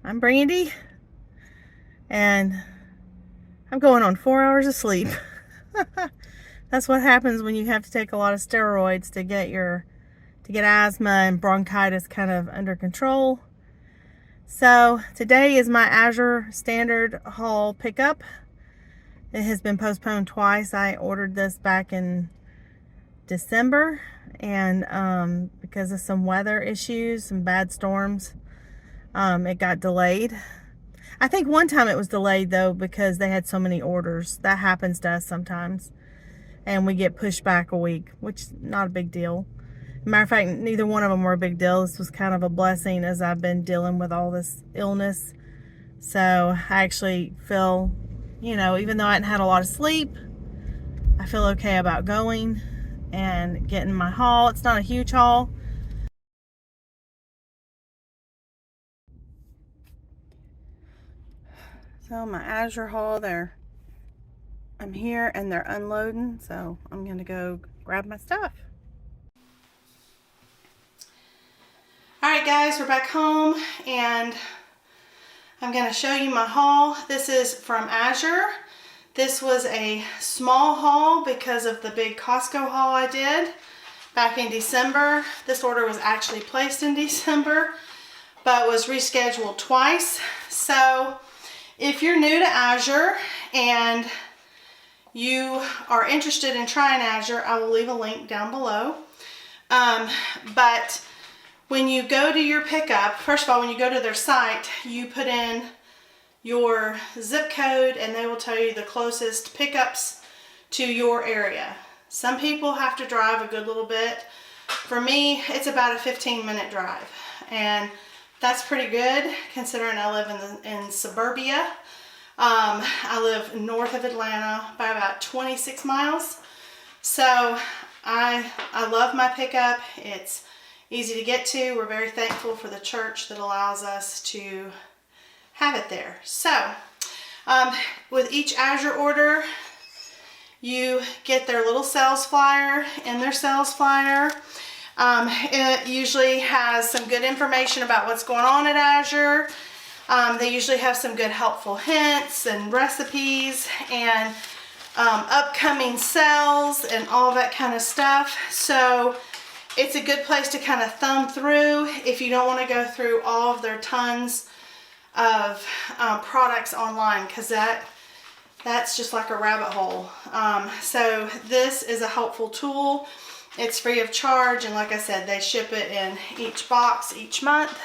I'm Brandy, and I'm going on 4 hours of sleep. That's what happens when you have to take a lot of steroids to get asthma and bronchitis kind of under control. So today is my Azure Standard haul pickup. It has been postponed twice. I ordered this back in December, and because of some weather issues, some bad storms, it got delayed. I think one time it was delayed though because they had so many orders. That happens to us sometimes. And we get pushed back a week, which is not a big deal. Matter of fact, neither one of them were a big deal. This was kind of a blessing as I've been dealing with all this illness. So I actually feel, even though I hadn't had a lot of sleep, I feel okay about going and getting my haul. It's not a huge haul. So my Azure haul there. I'm here and they're unloading, so I'm gonna go grab my stuff. Alright guys, we're back home and I'm gonna show you my haul. This is from Azure. This was a small haul because of the big Costco haul I did back in December. This order was actually placed in December, but was rescheduled twice. So if you're new to Azure and you are interested in trying Azure, I will leave a link down below. But when you go to your pickup, first of all, when you go to their site, you put in your zip code and they will tell you the closest pickups to your area. Some people have to drive a good little bit. For me, it's about a 15-minute drive, and that's pretty good considering I live in suburbia. I live north of Atlanta by about 26 miles. So I love my pickup. It's easy to get to. We're very thankful for the church that allows us to have it there. So with each Azure order, you get their little sales flyer. In their sales flyer, it usually has some good information about what's going on at Azure. They usually have some good helpful hints and recipes and upcoming sales and all that kind of stuff. So it's a good place to kind of thumb through if you don't want to go through all of their tons of products online, because that's just like a rabbit hole. So this is a helpful tool. It's free of charge, and like I said, they ship it in each box each month.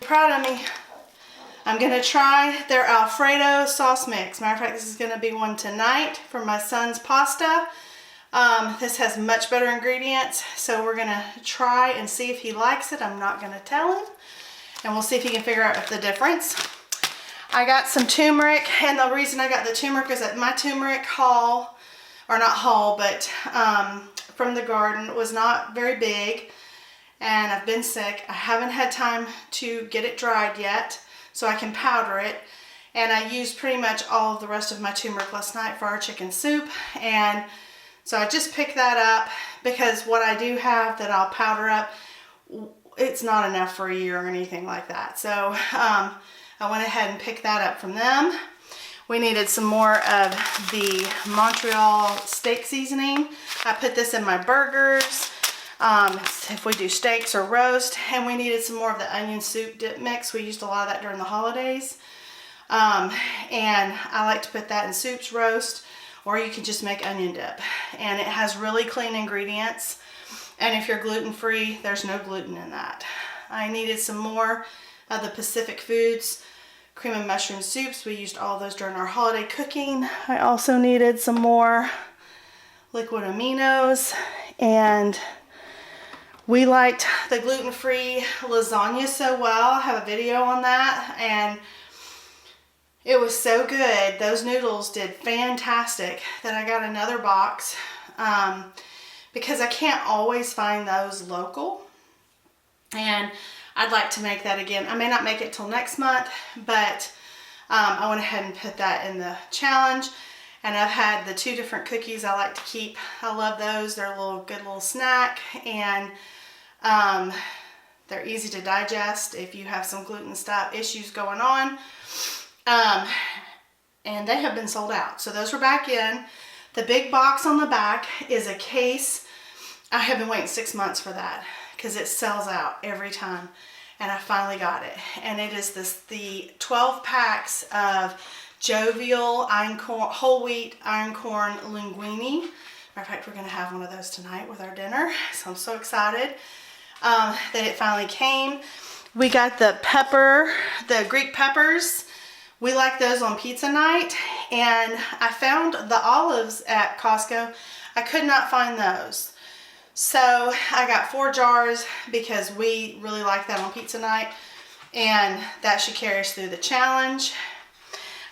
Proud of me. I'm gonna try their Alfredo sauce mix. Matter of fact, this is gonna be one tonight for my son's pasta. This has much better ingredients, so we're gonna try and see if he likes it. I'm not gonna tell him, and we'll see if he can figure out the difference. I got some turmeric, and the reason I got the turmeric is that my turmeric haul, or not haul, but from the garden was not very big, and I've been sick. I haven't had time to get it dried yet, so I can powder it. And I used pretty much all of the rest of my turmeric last night for our chicken soup. And so I just picked that up because what I do have that I'll powder up, it's not enough for a year or anything like that. So I went ahead and picked that up from them. We needed some more of the Montreal steak seasoning. I put this in my burgers, if we do steaks or roast, and we needed some more of the onion soup dip mix. We used a lot of that during the holidays. And I like to put that in soups, roast, or you can just make onion dip. And it has really clean ingredients. And if you're gluten-free, there's no gluten in that. I needed some more of the Pacific Foods cream and mushroom soups. We used all those during our holiday cooking. I also needed some more liquid aminos, and we liked the gluten-free lasagna so well. I have a video on that, and it was so good. Those noodles did fantastic that I got another box because I can't always find those local, and I'd like to make that again. I may not make it till next month, but I went ahead and put that in the challenge. And I've had the 2 different cookies I like to keep. I love those. They're a good little snack. And They're easy to digest if you have some gluten stuff issues going on. And they have been sold out. So those were back in. The big box on the back is a case. I have been waiting 6 months for that because it sells out every time. And I finally got it. And it is the 12 packs of Jovial whole wheat einkorn linguine. Matter of fact, we're going to have one of those tonight with our dinner. So I'm so excited that it finally came. We got the Greek peppers. We like those on pizza night. And I found the olives at Costco. I could not find those. So I got 4 jars because we really like that on pizza night. And that should carry us through the challenge.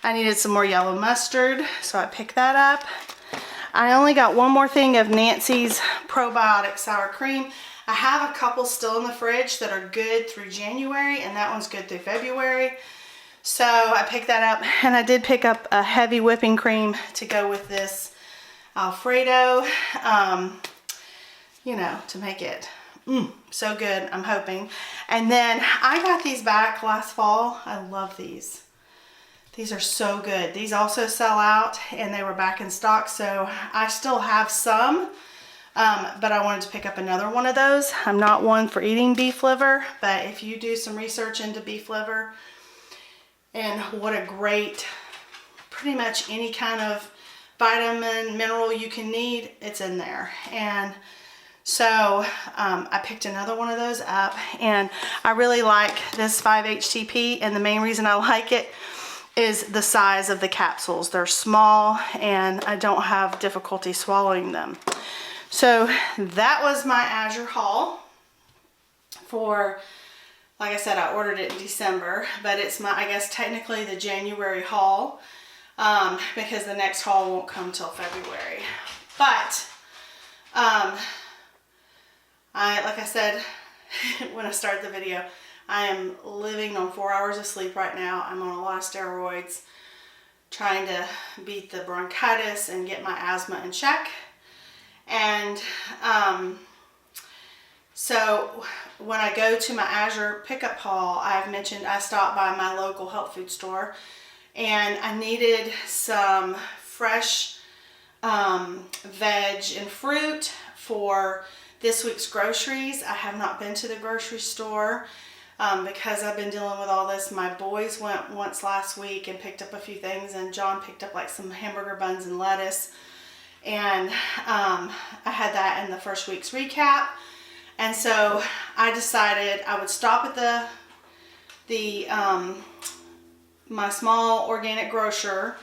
I needed some more yellow mustard, so I picked that up. I only got one more thing of Nancy's probiotic sour cream. I have a couple still in the fridge that are good through January, and that one's good through February. So I picked that up, and I did pick up a heavy whipping cream to go with this Alfredo, you know, to make it so good, I'm hoping. And then I got these back last fall. I love these. These are so good. These also sell out, and they were back in stock, so I still have some. But I wanted to pick up another one of those. I'm not one for eating beef liver, but if you do some research into beef liver and what a great, pretty much any kind of vitamin, mineral you can need, it's in there. And so I picked another one of those up, and I really like this 5-HTP, and the main reason I like it is the size of the capsules. They're small, and I don't have difficulty swallowing them. So that was my Azure haul for, like I said, I ordered it in December, but it's my, I guess technically the January haul, because the next haul won't come till February. But like I said when I started the video, I am living on 4 hours of sleep right now. I'm on a lot of steroids, trying to beat the bronchitis and get my asthma in check. And so when I go to my Azure pickup haul, I've mentioned I stopped by my local health food store, and I needed some fresh veg and fruit for this week's groceries. I have not been to the grocery store because I've been dealing with all this. My boys went once last week and picked up a few things, and John picked up like some hamburger buns and lettuce. And I had that in the first week's recap. And so I decided I would stop at my small organic grocer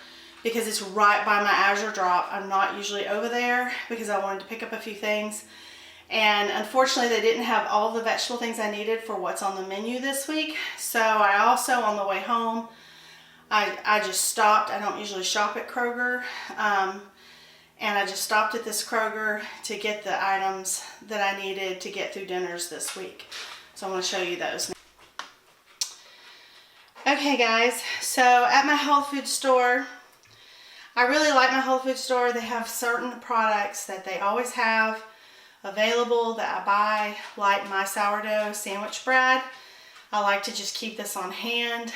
because it's right by my Azure drop. I'm not usually over there because I wanted to pick up a few things. And unfortunately, they didn't have all the vegetable things I needed for what's on the menu this week. So I also, on the way home, I just stopped. I don't usually shop at Kroger. And I just stopped at this Kroger to get the items that I needed to get through dinners this week. So I'm going to show you those. Okay guys, so at my health food store, I really like my health food store. They have certain products that they always have available that I buy, like my sourdough sandwich bread. I like to just keep this on hand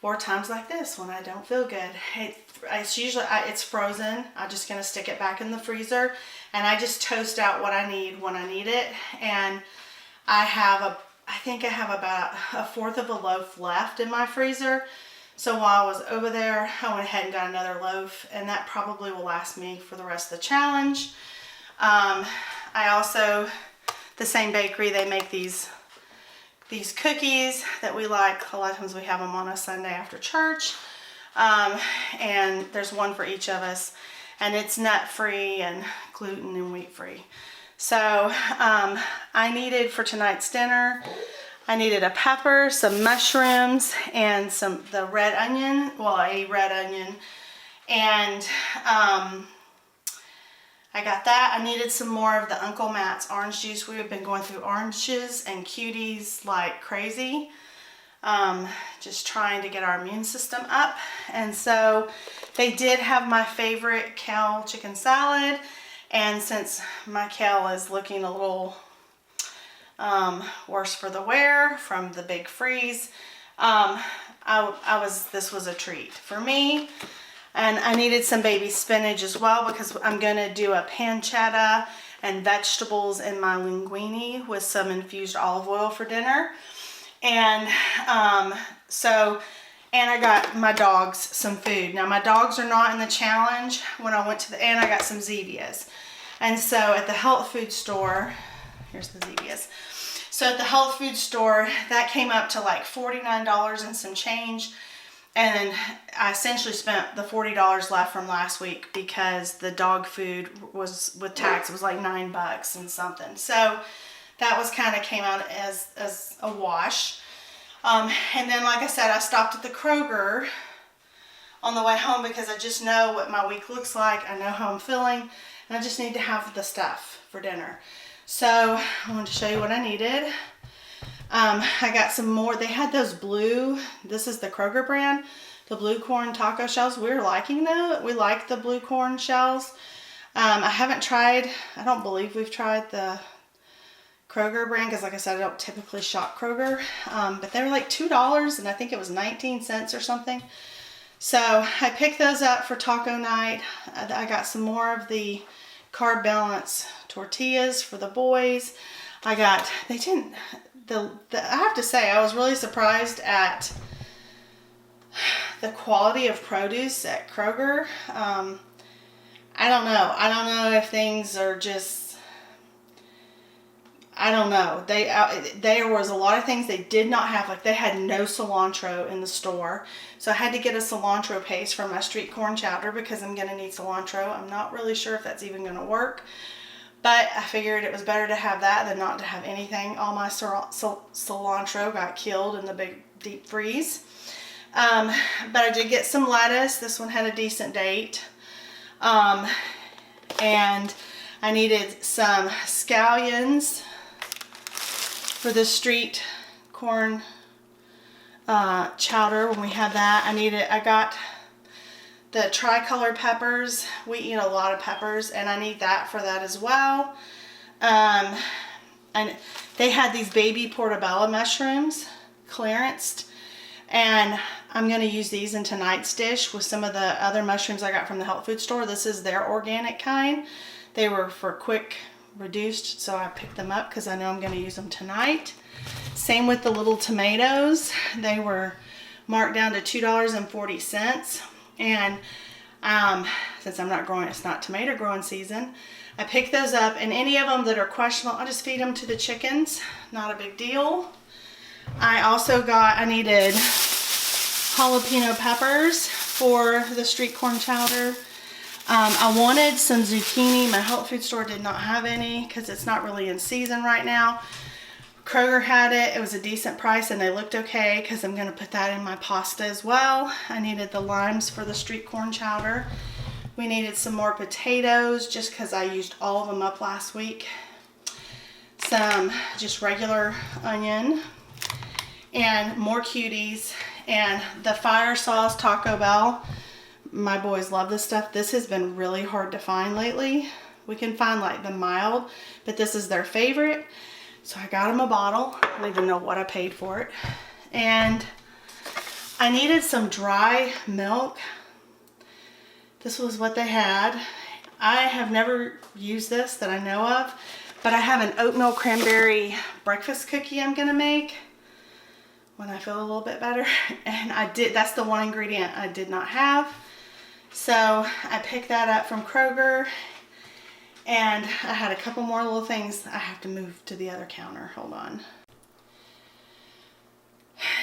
for times like this when I don't feel good. It's usually, it's frozen. I'm just going to stick it back in the freezer, and I just toast out what I need when I need it. And I think I have about 1/4 of a loaf left in my freezer. So while I was over there, I went ahead and got another loaf, and that probably will last me for the rest of the challenge. I also, the same bakery, they make these cookies that we like. A lot of times we have them on a Sunday after church. And there's one for each of us, and it's nut-free and gluten and wheat-free. So I needed for tonight's dinner, I needed a pepper, some mushrooms, and the red onion, a red onion, and I got that. I needed some more of the Uncle Matt's orange juice. We have been going through oranges and cuties like crazy. Just trying to get our immune system up. And so they did have my favorite kale chicken salad. And since my kale is looking a little worse for the wear from the big freeze. This was a treat for me. And I needed some baby spinach as well because I'm gonna do a pancetta and vegetables in my linguine with some infused olive oil for dinner. And and I got my dogs some food. Now my dogs are not in the challenge. When I went to and I got some Zevias. And so at the health food store, here's the Zevias. So at the health food store, that came up to like $49 and some change. And I essentially spent the $40 left from last week because the dog food was, with tax, it was like $9 and something. So that was kind of came out as a wash. And then, like I said, I stopped at the Kroger on the way home because I just know what my week looks like. I know how I'm feeling, and I just need to have the stuff for dinner. So I wanted to show you what I needed. I got some more. They had those blue, this is the Kroger brand, the blue corn taco shells. We're liking those. We like the blue corn shells. I haven't tried, I don't believe we've tried the Kroger brand because, like I said, I don't typically shop Kroger. But they were like $2 and I think it was 19 cents or something. So I picked those up for taco night. I got some more of the Carb Balance tortillas for the boys. I have to say, I was really surprised at the quality of produce at Kroger. I don't know if things are just, I don't know. There was a lot of things they did not have. Like they had no cilantro in the store. So I had to get a cilantro paste for my street corn chowder because I'm going to need cilantro. I'm not really sure if that's even going to work. But I figured it was better to have that than not to have anything. All my cilantro got killed in the big deep freeze. But I did get some lettuce. This one had a decent date. And I needed some scallions for the street corn chowder when we had that. I got the tricolor peppers. We eat a lot of peppers and I need that for that as well. And they had these baby portobello mushrooms clearanced, and I'm going to use these in tonight's dish with some of the other mushrooms I got from the health food store. This is their organic kind. They were for quick reduced, so I picked them up because I know I'm going to use them tonight. Same with the little tomatoes. They were marked down to $2.40. And since I'm not growing, it's not tomato growing season, I picked those up, and any of them that are questionable, I'll just feed them to the chickens. Not a big deal. I needed jalapeno peppers for the street corn chowder. I wanted some zucchini. My health food store did not have any because it's not really in season right now. Kroger had it. It was a decent price and they looked okay because I'm going to put that in my pasta as well. I needed the limes for the street corn chowder. We needed some more potatoes just because I used all of them up last week. Some just regular onion and more cuties, and the fire sauce Taco Bell. My boys love this stuff. This has been really hard to find lately. We can find like the mild, but this is their favorite. So I got them a bottle. I don't even know what I paid for it. And I needed some dry milk. This was what they had. I have never used this that I know of, but I have an oatmeal cranberry breakfast cookie I'm gonna make when I feel a little bit better. And that's the one ingredient I did not have. So I picked that up from Kroger. And I had a couple more little things. I have to move to the other counter. Hold on.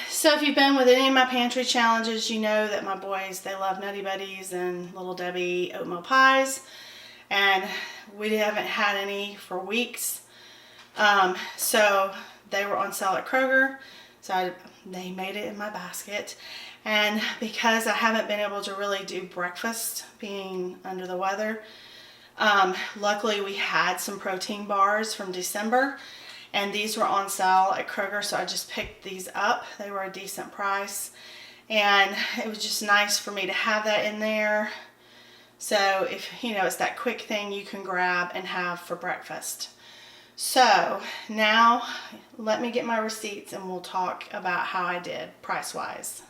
So if you've been with any of my pantry challenges, you know that my boys, they love Nutty Buddies and Little Debbie oatmeal pies. And we haven't had any for weeks. So they were on sale at Kroger. So they made it in my basket. And because I haven't been able to really do breakfast, being under the weather, luckily we had some protein bars from December, and these were on sale at Kroger, so I just picked these up. They were a decent price, and it was just nice for me to have that in there. So if, it's that quick thing you can grab and have for breakfast. So now let me get my receipts and we'll talk about how I did price-wise.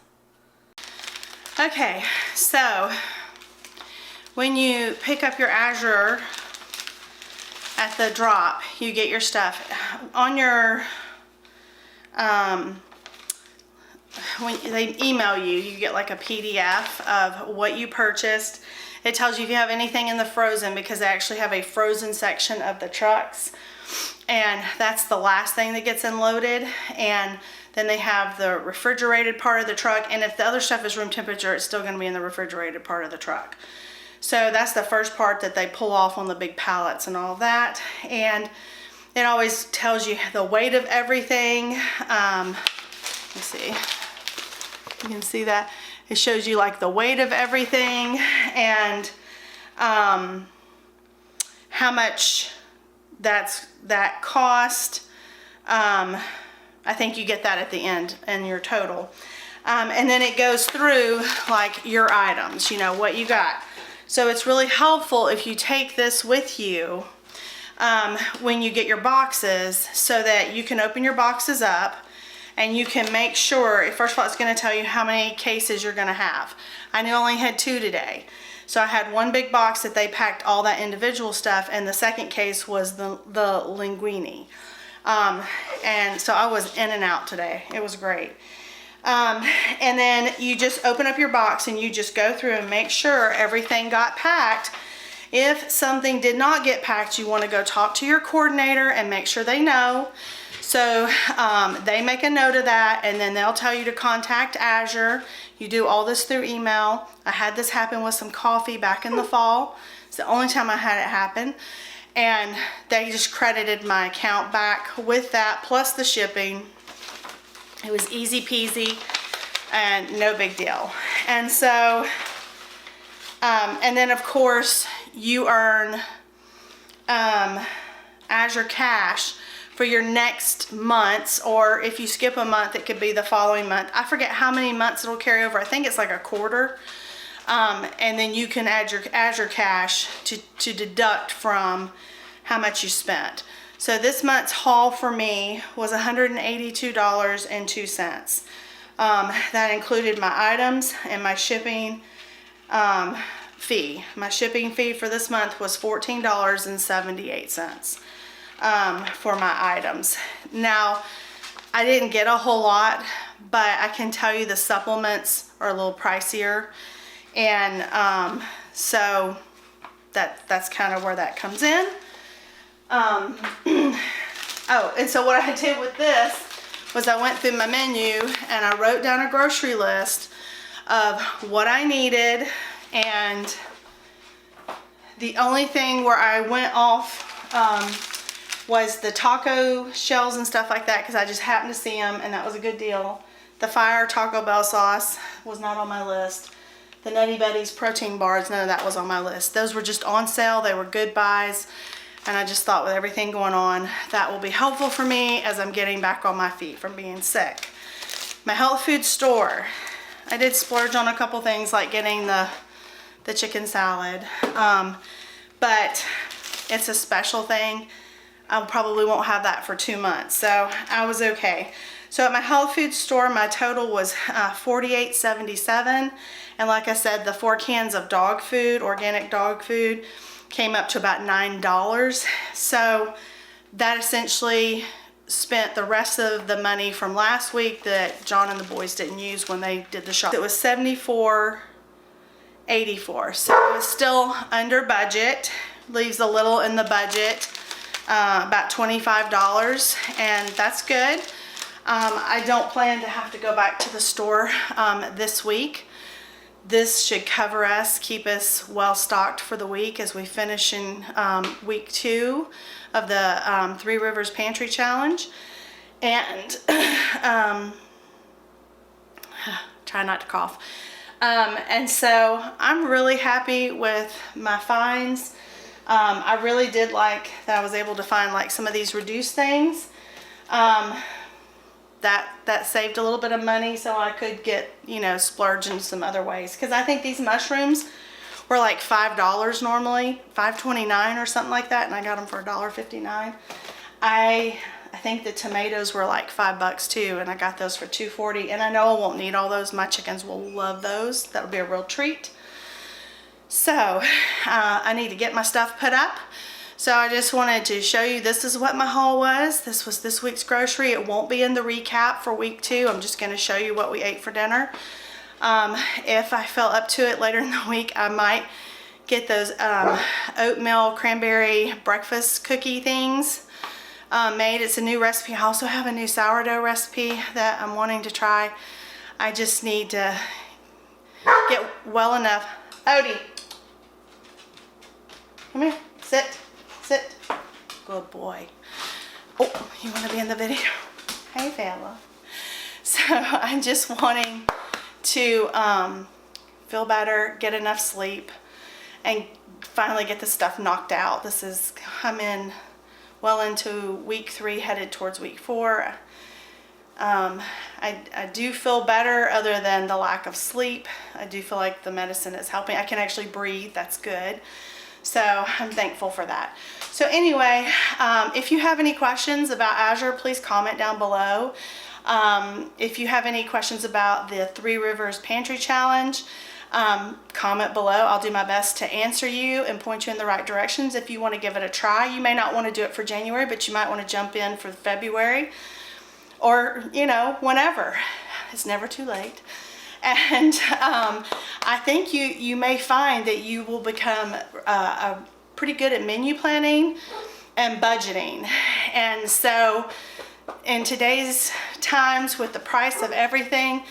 Okay, so when you pick up your Azure at the drop, you get your stuff on your when they email you, you get like a PDF of what you purchased. It tells you if you have anything in the frozen, because they actually have a frozen section of the trucks, and that's the last thing that gets unloaded. And then they have the refrigerated part of the truck, and if the other stuff is room temperature, it's still going to be in the refrigerated part of the truck. So that's the first part that they pull off on the big pallets and all that. And it always tells you the weight of everything. Let's see, you can see that. It shows you like the weight of everything and how much that cost. I think you get that at the end in your total. And then it goes through like your items, you know, what you got. So it's really helpful if you take this with you when you get your boxes, so that you can open your boxes up and you can make sure, first of all, it's going to tell you how many cases you're going to have. I only had 2 today. So I had one big box that they packed all that individual stuff, and the second case was the linguine. And so I was in and out today. It was great. And then you just open up your box and you just go through and make sure everything got packed. If something did not get packed, you want to go talk to your coordinator and make sure they know. So they make a note of that, and then they'll tell you to contact Azure. You do all this through email. I had this happen with some coffee back in the fall. It's the only time I had it happen. And they just credited my account back with that, plus the shipping. It was easy peasy and no big deal. And so, and then of course you earn Azure Cash for your next months, or if you skip a month, it could be the following month. I forget how many months it'll carry over. I think it's like a quarter. And then you can add your Azure Cash to deduct from how much you spent. So this month's haul for me was $182.02. That included my items and my shipping fee. My shipping fee for this month was $14.78 for my items. Now, I didn't get a whole lot, but I can tell you the supplements are a little pricier. And so that's kind of where that comes in. Oh, and so what I did with this was I went through my menu and I wrote down a grocery list of what I needed, and the only thing where I went off was the taco shells and stuff like that, because I just happened to see them and that was a good deal. The Fire Taco Bell sauce was not on my list. The Nutty Buddies protein bars, none of that was on my list. Those were just on sale. They were good buys. And I just thought with everything going on, that will be helpful for me as I'm getting back on my feet from being sick. My health food store. I did splurge on a couple things like getting the chicken salad. But it's a special thing. I probably won't have that for 2 months. So I was okay. So at my health food store, my total was $48.77. And like I said, the 4 cans of dog food, organic dog food, came up to about $9. So that essentially spent the rest of the money from last week that John and the boys didn't use when they did the shop. It was $74.84. So it was still under budget. Leaves a little in the budget, about $25, and that's good. I don't plan to have to go back to the store this week. This should cover us, keep us well stocked for the week as we finish in week 2 of the 3 Rivers Pantry Challenge. And try not to cough. And so I'm really happy with my finds. I really did like that I was able to find like some of these reduced things. That saved a little bit of money, so I could get, you know, splurge in some other ways. Because I think these mushrooms were like $5 normally, $5.29 or something like that, and I got them for $1.59. I think the tomatoes were like $5 too, and I got those for $2.40. And I know I won't need all those. My chickens will love those. That'll be a real treat. So I need to get my stuff put up. So I just wanted to show you, this is what my haul was. This was this week's grocery. It won't be in the recap for week 2. I'm just going to show you what we ate for dinner. If I feel up to it later in the week, I might get those oatmeal cranberry breakfast cookie things made. It's a new recipe. I also have a new sourdough recipe that I'm wanting to try. I just need to get well enough. Odie, come here, sit. Sit. Good boy. Oh, you want to be in the video? Hey, fella. So I'm just wanting to feel better, get enough sleep, and finally get this stuff knocked out. I'm in well into week 3, headed towards week 4. I do feel better other than the lack of sleep. I do feel like the medicine is helping. I can actually breathe. That's good. So I'm thankful for that. So anyway, if you have any questions about Azure, please comment down below. If you have any questions about the 3 Rivers Pantry Challenge, comment below. I'll do my best to answer you and point you in the right directions. If you want to give it a try, you may not want to do it for January, but you might want to jump in for February, or, you know, whenever. It's never too late. And I think you may find that you will become pretty good at menu planning and budgeting. And so in today's times with the price of everything,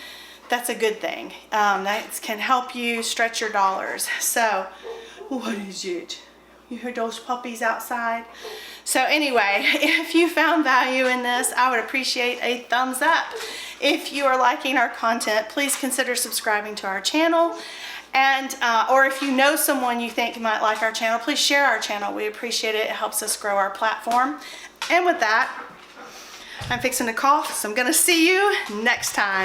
that's a good thing. That can help you stretch your dollars. So what is it? You heard those puppies outside? So anyway, if you found value in this, I would appreciate a thumbs up. If you are liking our content, please consider subscribing to our channel. And or if you know someone you think might like our channel, please share our channel. We appreciate it. It helps us grow our platform. And with that, I'm fixing to cough, so I'm going to see you next time.